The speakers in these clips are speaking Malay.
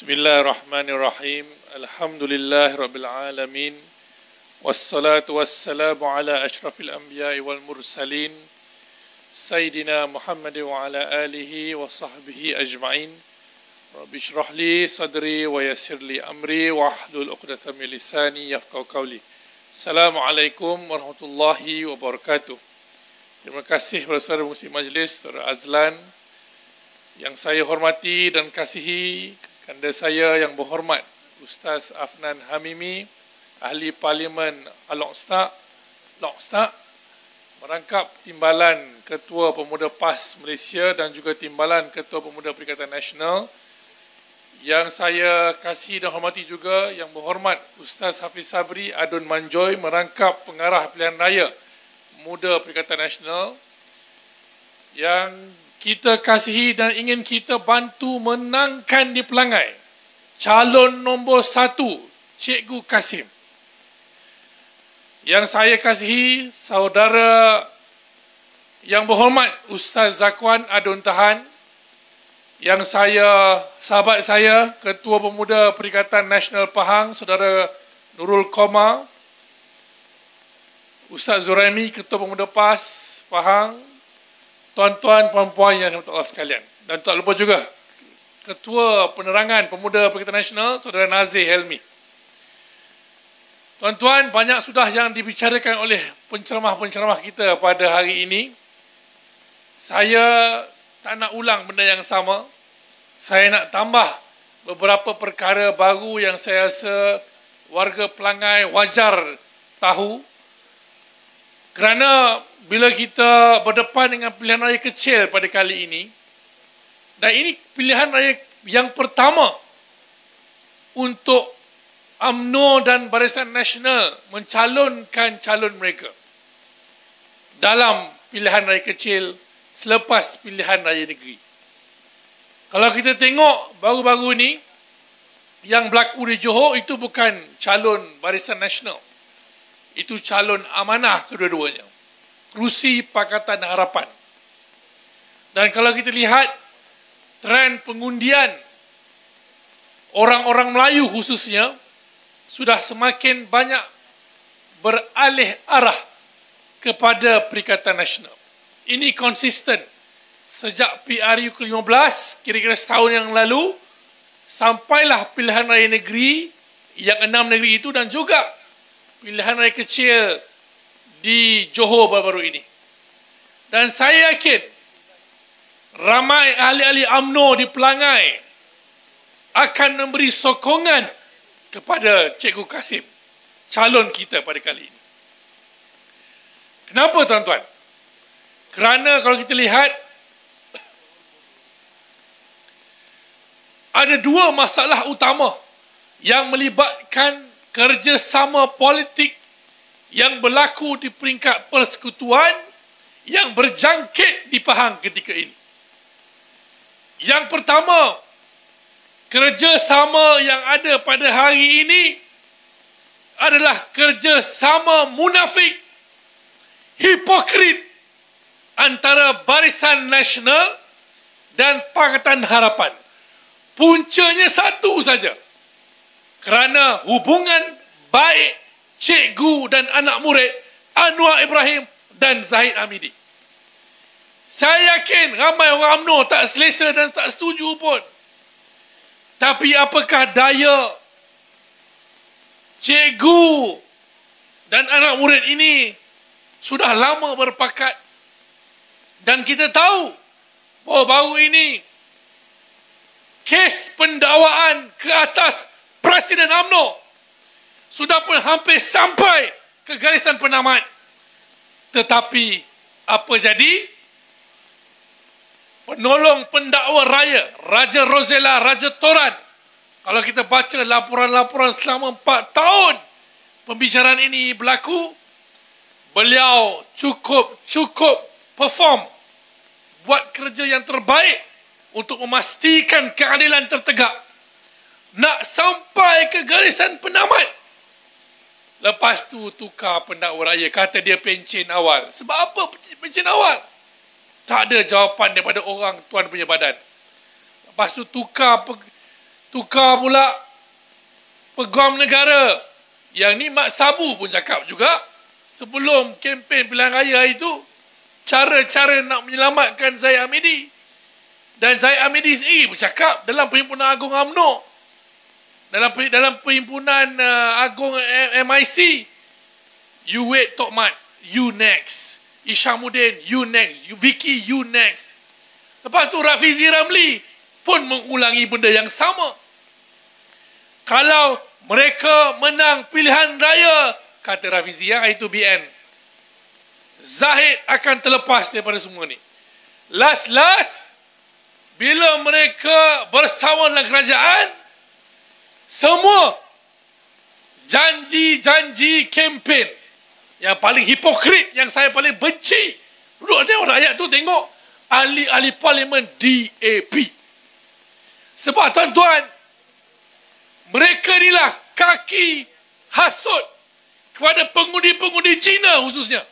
Bismillahirrahmanirrahim. Alhamdulillahirabbil alamin. Wassalatu wassalamu ala asyrafil anbiya'i wal mursalin Sayyidina Muhammad wa ala alihi wa sahbihi ajma'in. Rabbi shrah li sadri wa yassir li amri wa hlul 'uqdatam min lisani yafqahu qawli. Assalamualaikum warahmatullahi wabarakatuh. Terima kasih kepada saudara muslim majlis, Saudara Azlan yang saya hormati dan kasihi, kanda saya yang berhormat Ustaz Afnan Hamimi, Ahli Parlimen Al-Oqstaq, merangkap Timbalan Ketua Pemuda PAS Malaysia dan juga Timbalan Ketua Pemuda Perikatan Nasional. Yang saya kasihi dan hormati juga yang berhormat Ustaz Hafiz Sabri Adun Manjoy, merangkap Pengarah Pilihan Raya Pemuda Perikatan Nasional, yang kita kasihi dan ingin kita bantu menangkan di Pelangai calon nombor 1 Cikgu Kasim. Yang saya kasihi saudara yang berhormat Ustaz Zakwan Adun Tahan, yang sahabat saya Ketua Pemuda Perikatan Nasional Pahang Saudara Nurul Qomar, Ustaz Zuraimi Ketua Pemuda PAS Pahang, tuan-tuan, puan-puan yang dirahmati Allah sekalian. Dan tak lupa juga Ketua Penerangan Pemuda Perikatan Nasional, Saudara Nazir Helmi. Tuan-tuan, banyak sudah yang dibicarakan oleh penceramah-penceramah kita pada hari ini. Saya tak nak ulang benda yang sama. Saya nak tambah beberapa perkara baru yang saya rasa warga Pelangai wajar tahu. Kerana bila kita berdepan dengan pilihan raya kecil pada kali ini, dan ini pilihan raya yang pertama untuk UMNO dan Barisan Nasional mencalonkan calon mereka dalam pilihan raya kecil selepas pilihan raya negeri. Kalau kita tengok baru-baru ini, yang berlaku di Johor itu bukan calon Barisan Nasional. Itu calon amanah kedua-duanya, kerusi Pakatan Harapan. Dan kalau kita lihat trend pengundian orang-orang Melayu khususnya sudah semakin banyak beralih arah kepada Perikatan Nasional. Ini konsisten sejak PRU ke-15, kira-kira setahun yang lalu, sampailah pilihan raya negeri yang 6 negeri itu, dan juga pilihan raya kecil di Johor baru-baru ini. Dan saya yakin ramai ahli-ahli UMNO di Pelangai akan memberi sokongan kepada Cikgu Kasim, calon kita pada kali ini. Kenapa, tuan-tuan? Kerana kalau kita lihat, ada dua masalah utama yang melibatkan kerjasama politik yang berlaku di peringkat persekutuan yang berjangkit di Pahang ketika ini. Yang pertama, kerjasama yang ada pada hari ini adalah kerjasama munafik, hipokrit antara Barisan Nasional dan Pakatan Harapan. Puncanya satu saja, kerana hubungan baik cikgu dan anak murid Anwar Ibrahim dan Zahid Hamidi. Saya yakin ramai orang UMNO tak selesa dan tak setuju pun. Tapi apakah daya cikgu dan anak murid ini sudah lama berpakat. Dan kita tahu bahawa baru ini kes pendakwaan ke atas Presiden UMNO sudah pun hampir sampai ke garisan penamat. Tetapi apa jadi? Penolong pendakwa raya Raja Rosella Raja Toran, kalau kita baca laporan-laporan selama 4 tahun pembicaraan ini berlaku, beliau cukup perform, buat kerja yang terbaik untuk memastikan keadilan tertegak. Nak sampai ke garisan penamat, lepas tu tukar pendakwa raya, kata dia pencen awal. Sebab apa pencen awal? Tak ada jawapan daripada orang tuan punya badan. Lepas tu tukar tukar pula peguam negara. Yang ni Mak Sabu pun cakap juga sebelum kempen pilihan raya itu, cara-cara nak menyelamatkan Zaid Hamidi. Dan Zaid Hamidi sendiri bercakap dalam Perhimpunan Agung UMNO, dalam Perhimpunan Agung MIC, you wait Tok Mat, you next. Ishamuddin, you next. Vicky, you next. Lepas tu Rafizi Ramli pun mengulangi benda yang sama. Kalau mereka menang pilihan raya, kata Rafizi, itu BN, Zahid akan terlepas daripada semua ni. Last, bila mereka bersama dalam kerajaan, semua janji-janji kempen yang paling hipokrit, yang saya paling benci, duduk tengok rakyat tu, tengok ahli-ahli parlimen DAP. Sebab tuan-tuan, mereka inilah kaki hasut kepada pengundi-pengundi Cina khususnya.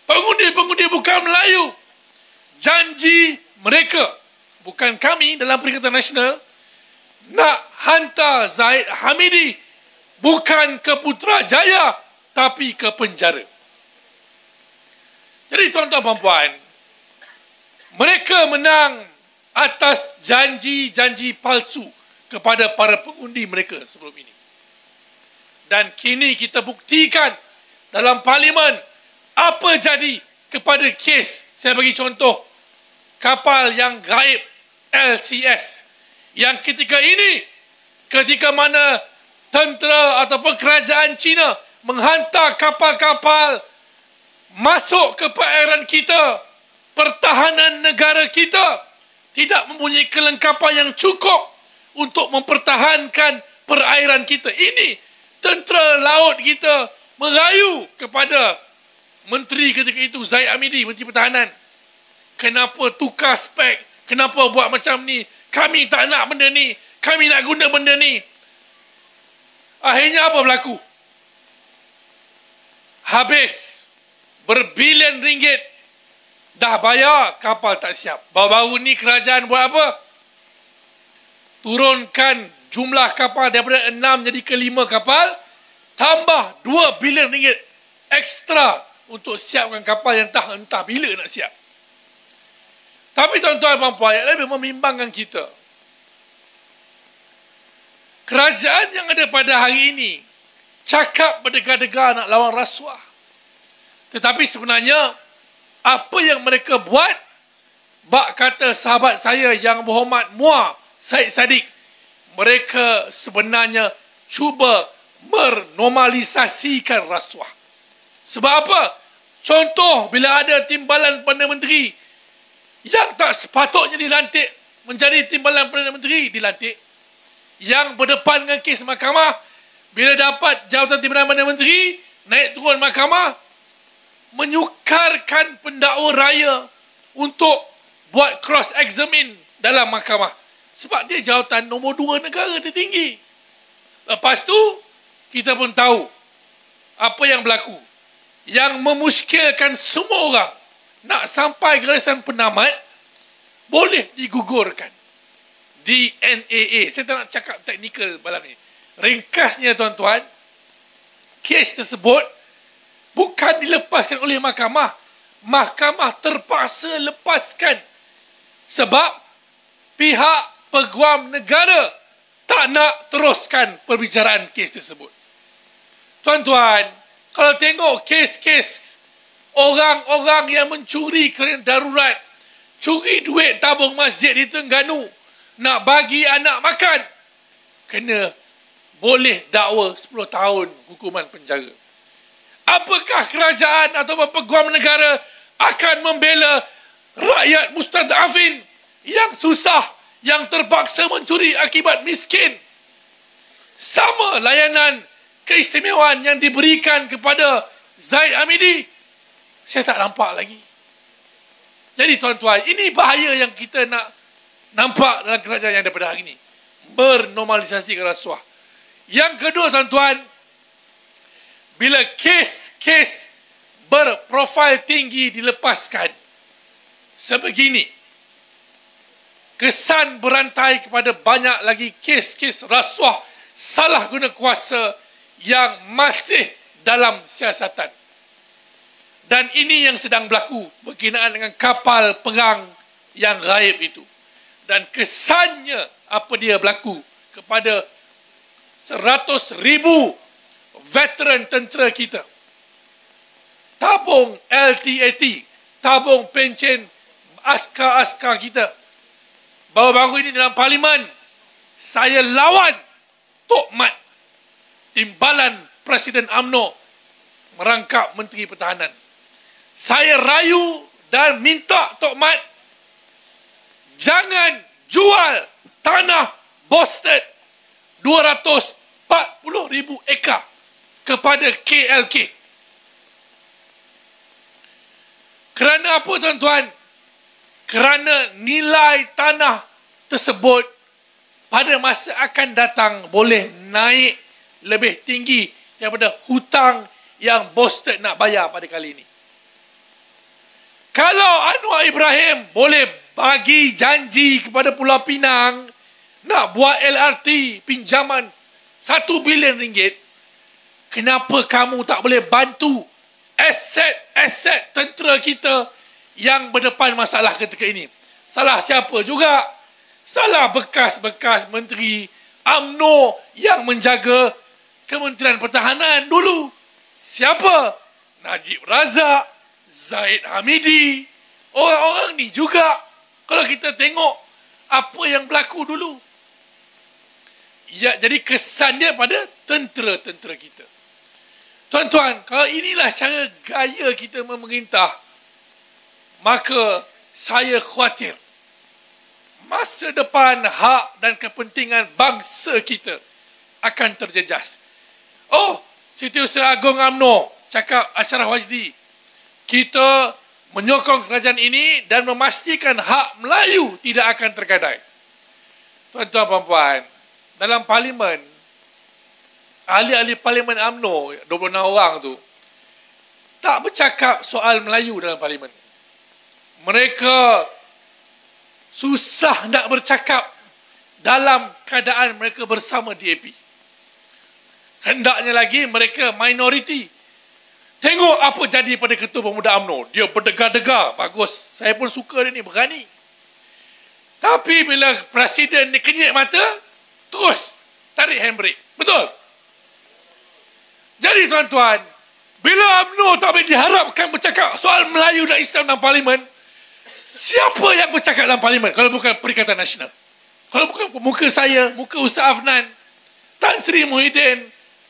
Pengundi-pengundi bukan Melayu. Janji mereka, bukan kami dalam Perikatan Nasional, nak hantar Zaid Hamidi bukan ke Putrajaya tapi ke penjara. Jadi tuan-tuan dan puan, mereka menang atas janji-janji palsu kepada para pengundi mereka sebelum ini. Dan kini kita buktikan dalam parlimen apa jadi kepada kes, saya bagi contoh, kapal yang gaib LCS, yang ketika ini, ketika mana tentera ataupun kerajaan Cina menghantar kapal-kapal masuk ke perairan kita, pertahanan negara kita tidak mempunyai kelengkapan yang cukup untuk mempertahankan perairan kita. Ini tentera laut kita merayu kepada menteri ketika itu, Zaid Hamidi, Menteri Pertahanan. Kenapa tukar spek? Kenapa buat macam ni? Kami tak nak benda ni. Kami nak guna benda ni. Akhirnya apa berlaku? Habis berbilion ringgit dah bayar, kapal tak siap. Baru-baru ni kerajaan buat apa? Turunkan jumlah kapal daripada 6 jadi ke 5 kapal, tambah 2 bilion ringgit ekstra untuk siapkan kapal yang entah bila nak siap. Tapi tuan-tuan dan puan, yang lebih membimbangkan kita, kerajaan yang ada pada hari ini cakap berdegar-degar nak lawan rasuah. Tetapi sebenarnya apa yang mereka buat, bak kata sahabat saya yang berhormat Muar Syed Saddiq, mereka sebenarnya cuba menormalisasikan rasuah. Sebab apa? Contoh, bila ada timbalan Perdana Menteri yang tak sepatutnya dilantik menjadi timbalan Perdana Menteri, dilantik. Yang berdepan dengan kes mahkamah, bila dapat jawatan timbalan Perdana Menteri, naik turun mahkamah, menyukarkan pendakwa raya untuk buat cross-examine dalam mahkamah. Sebab dia jawatan nombor 2 negara tertinggi. Lepas tu, kita pun tahu apa yang berlaku. Yang memuskilkan semua orang nak sampai garisan penamat, boleh digugurkan di NAA. Saya tak nak cakap teknikal malam ni. Ringkasnya tuan-tuan, kes tersebut bukan dilepaskan oleh mahkamah. Mahkamah terpaksa lepaskan sebab pihak peguam negara tak nak teruskan perbicaraan kes tersebut. Tuan-tuan, kalau tengok kes-kes orang-orang yang mencuri kerana darurat, curi duit tabung masjid di Terengganu, nak bagi anak makan, kena boleh dakwa 10 tahun hukuman penjara. Apakah kerajaan atau peguam negara akan membela rakyat mustadafin yang susah, yang terpaksa mencuri akibat miskin? Sama layanan keistimewaan yang diberikan kepada Zaid Hamidi, saya tak nampak lagi. Jadi tuan-tuan, ini bahaya yang kita nak nampak dalam kerajaan yang daripada hari ini. Bernormalisasikan rasuah. Yang kedua tuan-tuan, bila kes-kes berprofil tinggi dilepaskan sebegini, kesan berantai kepada banyak lagi kes-kes rasuah salah guna kuasa yang masih dalam siasatan. Dan ini yang sedang berlaku berkenaan dengan kapal perang yang gaib itu. Dan kesannya apa dia berlaku kepada 100,000 veteran tentera kita. Tabung LTAT, tabung pencen askar-askar kita. Baru-baru ini dalam parlimen, saya lawan Tok Mat, timbalan Presiden UMNO merangkap Menteri Pertahanan. Saya rayu dan minta Tok Mat jangan jual tanah Boston 240,000 ekar kepada KLK. Kerana apa, tuan-tuan? Kerana nilai tanah tersebut pada masa akan datang boleh naik lebih tinggi daripada hutang yang Boston nak bayar pada kali ini. Kalau Anwar Ibrahim boleh bagi janji kepada Pulau Pinang nak buat LRT pinjaman 1 bilion ringgit, kenapa kamu tak boleh bantu aset-aset tentera kita yang berdepan masalah ketika ini? Salah siapa juga? Salah bekas-bekas menteri UMNO yang menjaga Kementerian Pertahanan dulu. Siapa? Najib Razak, Zaid Hamidi. Orang-orang ni juga, kalau kita tengok apa yang berlaku dulu. Ya, jadi kesan dia pada tentera-tentera kita. Tuan-tuan, kalau inilah cara gaya kita memerintah, maka saya khawatir masa depan hak dan kepentingan bangsa kita akan terjejas. Oh, Setiausaha Agong UMNO cakap acara Wajdi, kita menyokong kerajaan ini dan memastikan hak Melayu tidak akan tergadai. Tuan-tuan, puan-puan, dalam parlimen, ahli-ahli parlimen UMNO 26 orang tu tak bercakap soal Melayu dalam parlimen. Mereka susah nak bercakap dalam keadaan mereka bersama DAP. Hendaknya lagi mereka minoriti. Tengok apa jadi pada Ketua Pemuda UMNO. Dia berdegar-degar. Bagus. Saya pun suka dia ni, berani. Tapi bila Presiden ni kenyek mata, terus tarik handbrake. Betul? Jadi tuan-tuan, bila UMNO tak boleh diharapkan bercakap soal Melayu dan Islam dalam parlimen, siapa yang bercakap dalam parlimen kalau bukan Perikatan Nasional? Kalau bukan muka saya, muka Ustaz Afnan, Tan Sri Muhyiddin,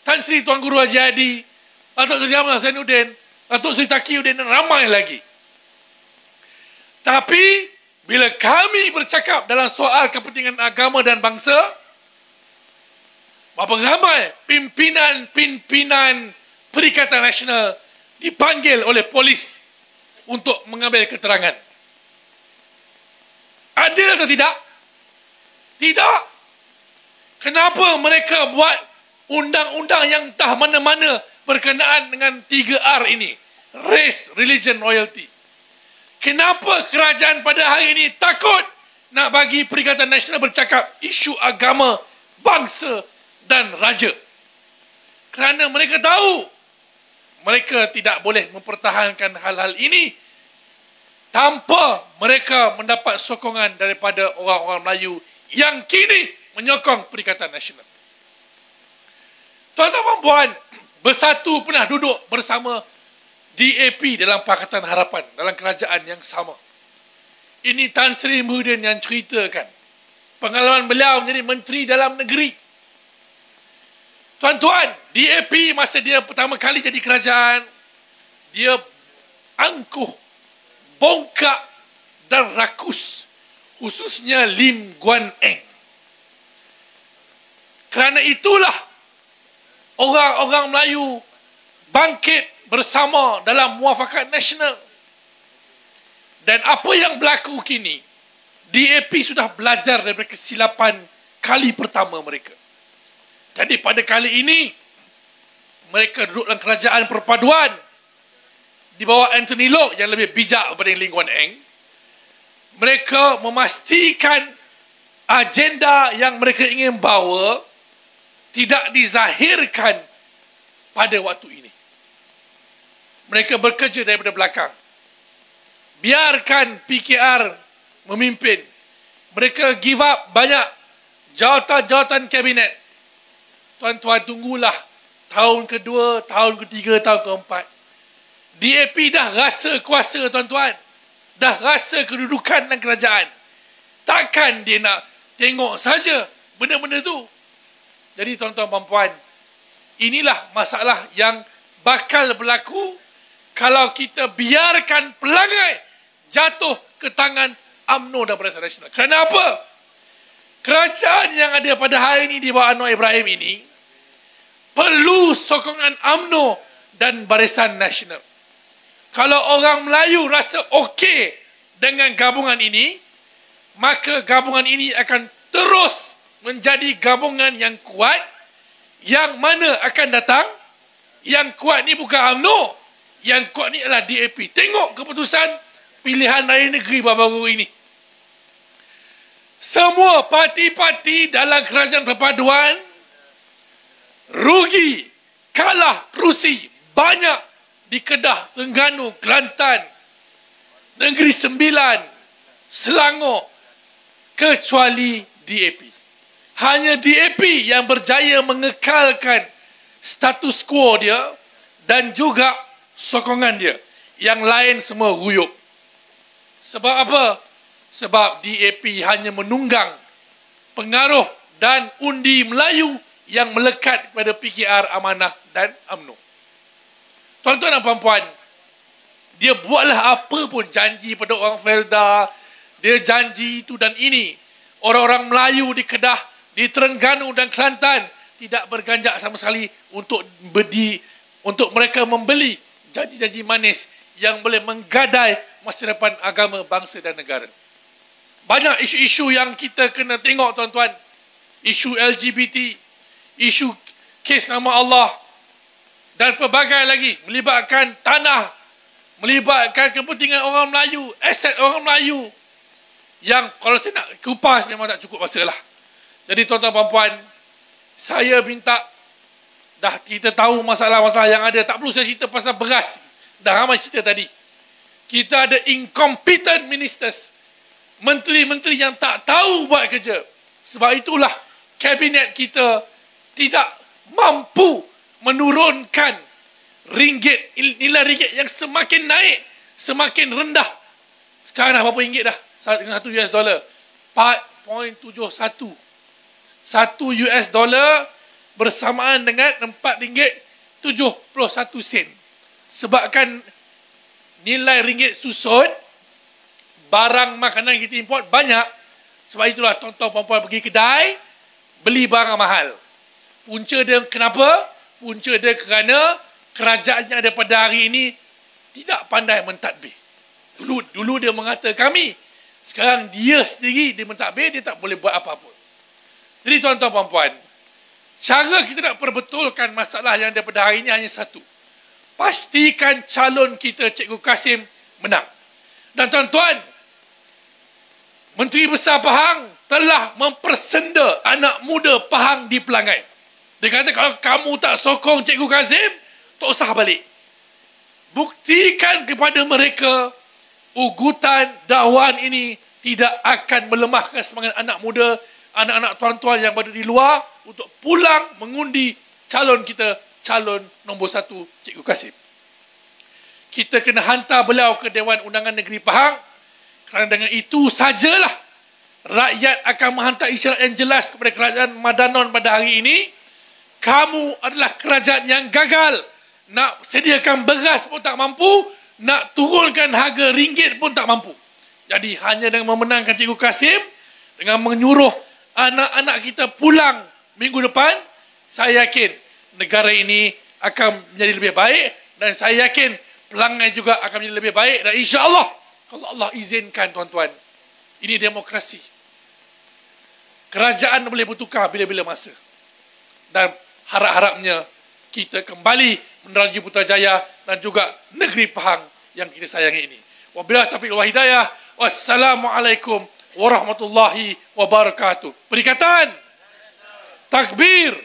Tan Sri Tuan Guru Haji Hadi, Datuk Seri Ahmad Zainuddin, Datuk Seri Taqiyuddin dan ramai lagi. Tapi bila kami bercakap dalam soal kepentingan agama dan bangsa, berapa ramai pimpinan Perikatan Nasional dipanggil oleh polis untuk mengambil keterangan. Adil atau tidak? Tidak. Kenapa mereka buat undang-undang yang entah mana-mana berkenaan dengan 3R ini? Race, Religion, Royalty. Kenapa kerajaan pada hari ini takut nak bagi Perikatan Nasional bercakap isu agama, bangsa dan raja? Kerana mereka tahu mereka tidak boleh mempertahankan hal-hal ini tanpa mereka mendapat sokongan daripada orang-orang Melayu yang kini menyokong Perikatan Nasional. Tuan-tuan, puan, bersatu pernah duduk bersama DAP dalam Pakatan Harapan, dalam kerajaan yang sama. Ini Tan Sri Muhyiddin yang ceritakan pengalaman beliau menjadi Menteri Dalam Negeri. Tuan-tuan, DAP masa dia pertama kali jadi kerajaan, dia angkuh, bongkak dan rakus, khususnya Lim Guan Eng. Kerana itulah orang-orang Melayu bangkit bersama dalam Muafakat Nasional. Dan apa yang berlaku kini, DAP sudah belajar daripada kesilapan kali pertama mereka. Jadi pada kali ini, mereka duduk dalam kerajaan perpaduan di bawah Anthony Loke yang lebih bijak daripada Lim Guan Eng. mereka memastikan agenda yang mereka ingin bawa tidak dizahirkan pada waktu ini. Mereka bekerja daripada belakang. Biarkan PKR memimpin. Mereka give up banyak jawatan-jawatan kabinet. Tuan-tuan, tunggulah tahun kedua, tahun ketiga, tahun keempat. DAP dah rasa kuasa, tuan-tuan. Dah rasa kedudukan dan kerajaan. Takkan dia nak tengok saja benda-benda tu. Jadi tuan-tuan dan puan, inilah masalah yang bakal berlaku kalau kita biarkan pelangai jatuh ke tangan UMNO dan Barisan Nasional. Kerana apa? Kerajaan yang ada pada hari ini di bawah Anwar Ibrahim ini perlu sokongan UMNO dan Barisan Nasional. Kalau orang Melayu rasa okey dengan gabungan ini, maka gabungan ini akan terus menjadi gabungan yang kuat. Yang mana akan datang? Yang kuat ni bukan UMNO. Yang kuat ni adalah DAP. Tengok keputusan pilihan raya negeri baru-baru ini. Semua parti-parti dalam kerajaan perpaduan rugi, kalah kerusi banyak di Kedah, Terengganu, Kelantan, Negeri Sembilan, Selangor, kecuali DAP. Hanya DAP yang berjaya mengekalkan status quo dia dan juga sokongan dia. Yang lain semua ruyuk. Sebab apa? Sebab DAP hanya menunggang pengaruh dan undi Melayu yang melekat kepada PKR, Amanah dan UMNO. Tuan-tuan dan puan-puan, dia buatlah apa pun janji pada orang Felda, dia janji itu dan ini. Orang-orang Melayu di Kedah, di Terengganu dan Kelantan tidak berganjak sama sekali untuk mereka membeli janji-janji manis yang boleh menggadai masa depan agama, bangsa dan negara. Banyak isu-isu yang kita kena tengok, tuan-tuan. Isu LGBT, isu kes nama Allah dan pelbagai lagi, melibatkan tanah, melibatkan kepentingan orang Melayu, aset orang Melayu yang kalau saya nak kupas memang tak cukup masa lah. Jadi tuan-tuan dan puan, saya minta, dah kita tahu masalah-masalah yang ada, tak perlu saya cerita pasal beras, dah ramai cerita tadi. Kita ada incompetent ministers, menteri-menteri yang tak tahu buat kerja. Sebab itulah kabinet kita tidak mampu menurunkan nilai ringgit yang semakin naik, semakin rendah. Sekarang dah berapa ringgit dah? Dengan $1 4.71. $1 bersamaan dengan RM4.71. Sebabkan nilai ringgit susut, barang makanan kita import banyak. Sebab itulah tuan-tuan puan-puan pergi kedai, beli barang mahal. Punca dia kenapa? Punca dia kerana kerajaan yang ada pada hari ini tidak pandai mentadbir. Dulu dia mengata kami, sekarang dia sendiri dia mentadbir, dia tak boleh buat apa-apa. Jadi tuan-tuan puan-puan, cara kita nak perbetulkan masalah yang ada pada hari ini hanya satu. Pastikan calon kita Cikgu Kasim menang. Dan tuan-tuan, Menteri Besar Pahang telah mempersenda anak muda Pahang di Pelangai. Dia kata kalau kamu tak sokong Cikgu Kazim, tak usah balik. Buktikan kepada mereka ugutan dakwaan ini tidak akan melemahkan semangat anak muda, anak-anak tuan-tuan yang berada di luar untuk pulang mengundi calon kita, calon nombor 1 Cikgu Kasim. Kita kena hantar beliau ke Dewan Undangan Negeri Pahang, kerana dengan itu sajalah rakyat akan menghantar isyarat yang jelas kepada kerajaan Madanon pada hari ini. Kamu adalah kerajaan yang gagal. Nak sediakan beras pun tak mampu, nak turunkan harga ringgit pun tak mampu. Jadi hanya dengan memenangkan Cikgu Kasim, dengan menyuruh anak-anak kita pulang minggu depan, saya yakin negara ini akan menjadi lebih baik, dan saya yakin Pelangai juga akan menjadi lebih baik. Dan insya-Allah, kalau Allah izinkan tuan-tuan, ini demokrasi. Kerajaan boleh bertukar bila-bila masa. Dan harap-harapnya kita kembali meneraju Putrajaya dan juga negeri Pahang yang kita sayangi ini. Wabillahi taufiq wal hidayah. Wassalamualaikum warahmatullahi wabarakatuh. Perikatan. Takbir.